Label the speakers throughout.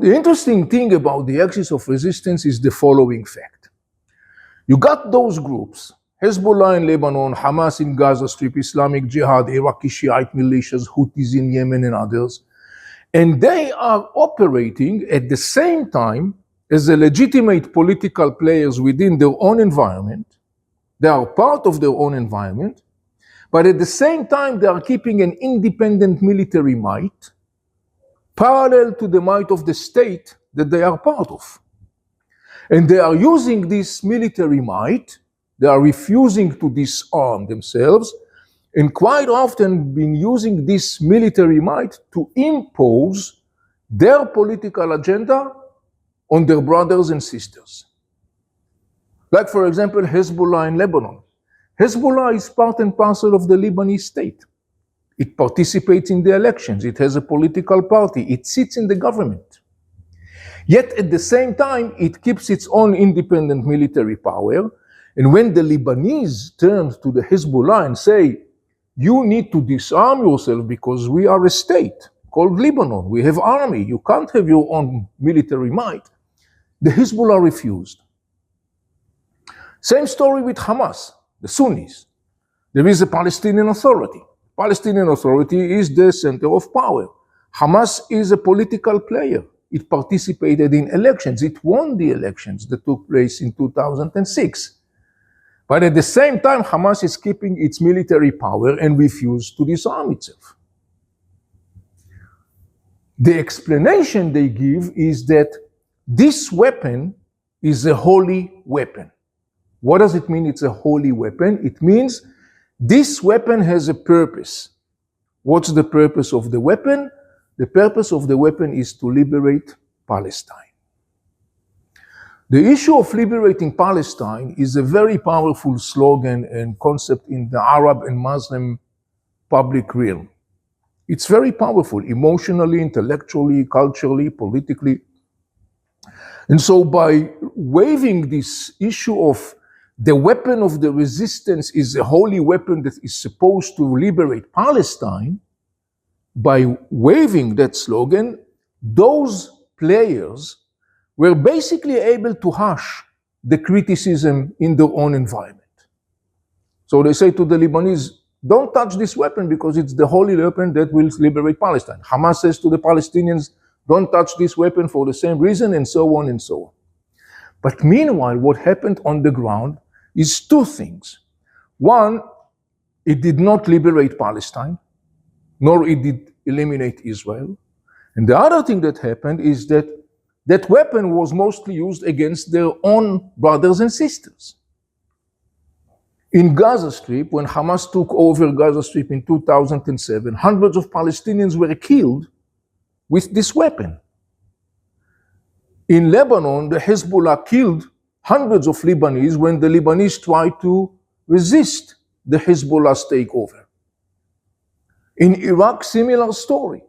Speaker 1: the interesting thing about the axis of resistance is the following fact. You got those groups, Hezbollah in Lebanon, Hamas in Gaza Strip, Islamic Jihad, Iraqi Shiite militias, Houthis in Yemen and others, and they are operating at the same time as a legitimate political players within their own environment. They are part of their own environment, but at the same time they are keeping an independent military might parallel to the might of the state that they are part of. And they are using this military might, they are refusing to disarm themselves, and quite often been using this military might to impose their political agenda on their brothers and sisters. Like, for example, Hezbollah in Lebanon. Hezbollah is part and parcel of the Lebanese state. It participates in the elections. It has a political party. It sits in the government. Yet at the same time, it keeps its own independent military power. And when the Lebanese turn to the Hezbollah and say, you need to disarm yourself because we are a state called Lebanon. We have army. You can't have your own military might. The Hezbollah refused. Same story with Hamas, the Sunnis. There is a Palestinian Authority. Palestinian Authority is the center of power. Hamas is a political player. It participated in elections. It won the elections that took place in 2006. But at the same time, Hamas is keeping its military power and refused to disarm itself. The explanation they give is that this weapon is a holy weapon. What does it mean it's a holy weapon? It means this weapon has a purpose. What's the purpose of the weapon? The purpose of the weapon is to liberate Palestine. The issue of liberating Palestine is a very powerful slogan and concept in the Arab and Muslim public realm. It's very powerful, emotionally, intellectually, culturally, politically. And so by waiving this issue of the weapon of the resistance is a holy weapon that is supposed to liberate Palestine, by waiving that slogan, those players were basically able to hush the criticism in their own environment. So they say to the Lebanese, don't touch this weapon because it's the holy weapon that will liberate Palestine. Hamas says to the Palestinians, don't touch this weapon for the same reason, and so on and so on. But meanwhile, what happened on the ground is two things. One, it did not liberate Palestine, nor it did eliminate Israel. And the other thing that happened is that that weapon was mostly used against their own brothers and sisters. In Gaza Strip, when Hamas took over Gaza Strip in 2007, hundreds of Palestinians were killed with this weapon. In Lebanon, the Hezbollah killed hundreds of Lebanese when the Lebanese tried to resist the Hezbollah's takeover. In Iraq, similar story.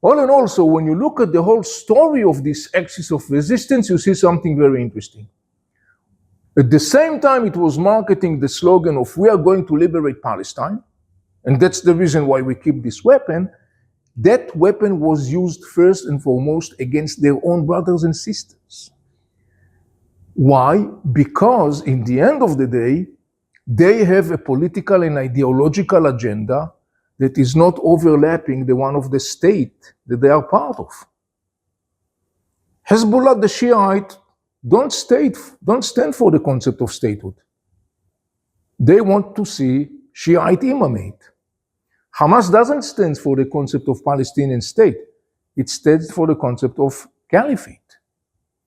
Speaker 1: All in all, so when you look at the whole story of this axis of resistance, you see something very interesting. At the same time, it was marketing the slogan of we are going to liberate Palestine, and that's the reason why we keep this weapon. That weapon was used first and foremost against their own brothers and sisters. Why? Because in the end of the day, they have a political and ideological agenda that is not overlapping the one of the state that they are part of. Hezbollah, the Shiite, don't stand for the concept of statehood. They want to see Shiite imamate. Hamas doesn't stand for the concept of Palestinian state. It stands for the concept of caliphate.